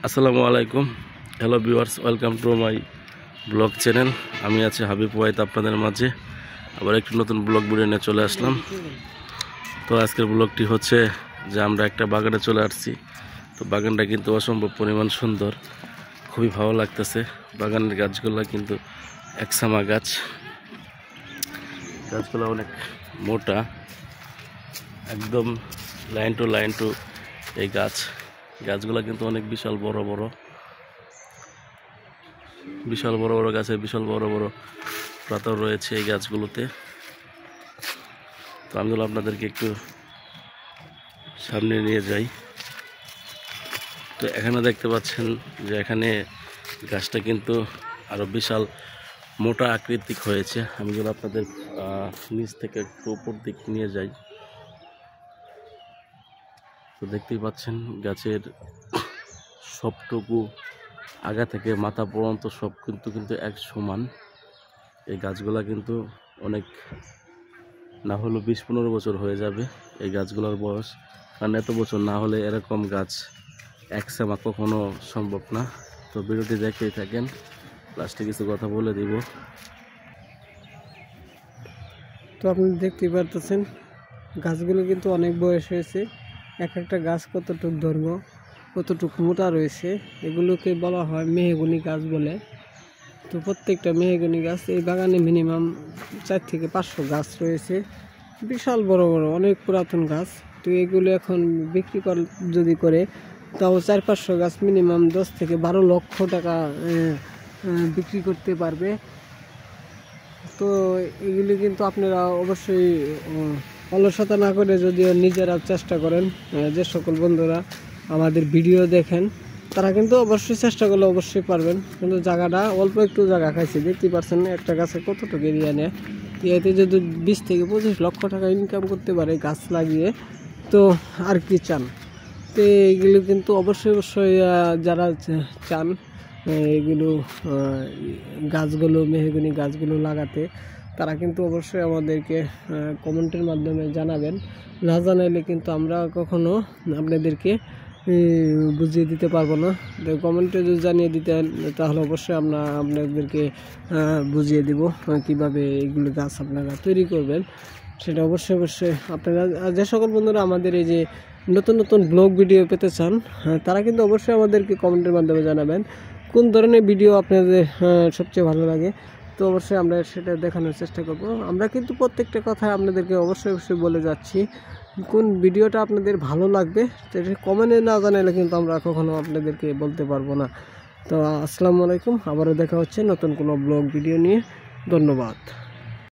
আসসালামু আলাইকুম। Hello viewers, welcome to my blog channel. আমি আছি হাবিব ওয়াহিদ আপনাদের মাঝে আবার একটি নতুন ব্লগ ভিডিও নিয়ে চলে আসলাম। তো আজকের ব্লগটি হচ্ছে যে আমরা একটা বাগানে চলে আসছি। তো বাগানটা কিন্তু অসম্ভব পরিমাণ সুন্দর, খুবই ভালো লাগতেছে। বাগানের গাছগুলো কিন্তু একসামা গাছ, গাছগুলো অনেক মোটা, একদম লাইন টু এই গাছগুলো কিন্তু অনেক বিশাল বড় বড় গাছে বিশাল বড় বড় পাতা রয়েছে এই গাছগুলোতে। তো আমি আপনাদেরকে একটু সামনে নিয়ে যাই। তো এখানে দেখতে পাচ্ছেন যে এখানে গাছটা কিন্তু আরো বিশাল মোটা আকৃতিক হয়েছে। আমি আপনাদের নিচ থেকে একটু উপর দিক নিয়ে যাই। তো দেখতেই পাচ্ছেন গাছের সবটুকু আগা থেকে মাথা পর্যন্ত সব কিন্তু এক সমান। এই গাছগুলা কিন্তু অনেক না হলেও 20-15 বছর হয়ে যাবে এই গাছগুলোর বয়স, কারণ এত বছর না হলে এরকম গাছ একসামা কখনো সম্ভব না। তো ভিডিওটি দেখতেই থাকেন, লাস্টে কিছু কথা বলে দিব। তো আপনি দেখতেই পারতেছেন গাছগুলো কিন্তু অনেক বয়স হয়েছে। এক একটা গাছ কতটুক দৈর্ঘ্য, কতটুক মোটা রয়েছে, এগুলোকে বলা হয় মেহগনি গাছ বলে। তো প্রত্যেকটা মেহগনি গাছ এই বাগানে মিনিমাম 4 থেকে 500 গাছ রয়েছে, বিশাল বড় বড় অনেক পুরাতন গাছ। তো এগুলো এখন বিক্রি যদি করে তাও 400-500 গাছ মিনিমাম 10 থেকে 12 লক্ষ টাকা বিক্রি করতে পারবে। তো এগুলি কিন্তু আপনারা অবশ্যই অলসতা না করে যদি নিজেরা চেষ্টা করেন, যে সকল বন্ধুরা আমাদের ভিডিও দেখেন তারা কিন্তু অবশ্যই চেষ্টা করলে অবশ্যই পারবেন। কিন্তু জায়গাটা অল্প একটু জায়গা খাইছে, দেখতে পাচ্ছেন একটা গাছে কতটুকু এরিয়া নেয়। এতে যদি 20 থেকে 25 লক্ষ টাকা ইনকাম করতে পারে গাছ লাগিয়ে, তো আর কি চান। তো এইগুলো কিন্তু অবশ্যই যারা চান এগুলো গাছগুলো মেহগনি গাছগুলো লাগাতে, তারা কিন্তু অবশ্যই আমাদেরকে কমেন্টের মাধ্যমে জানাবেন। না জানাইলে কিন্তু আমরা কখনো আপনাদেরকে বুঝিয়ে দিতে পারবো না। তো কমেন্টে যদি জানিয়ে দিতেন তাহলে অবশ্যই আমরা আপনাদেরকে বুঝিয়ে দিব কিভাবে এইগুলো গাছ আপনারা তৈরি করবেন। সেটা অবশ্যই আপনারা যে সকল বন্ধুরা আমাদের এই যে নতুন ব্লগ ভিডিও পেতে চান, তারা কিন্তু অবশ্যই আমাদেরকে কমেন্টের মাধ্যমে জানাবেন কোন ধরনের ভিডিও আপনাদের সবচেয়ে ভালো লাগে। তো অবশ্যই আমরা সেটা দেখানোর চেষ্টা করব। আমরা কিন্তু প্রত্যেকটা কথা আপনাদেরকে অবশ্যই বলে যাচ্ছি, কোন ভিডিওটা আপনাদের ভালো লাগবে সেটা কমেন্টে না জানালে কিন্তু আমরা কখনো আপনাদেরকে বলতে পারবো না। তো আসসালামু আলাইকুম, আবারও দেখা হচ্ছে নতুন কোনো ব্লগ ভিডিও নিয়ে। ধন্যবাদ।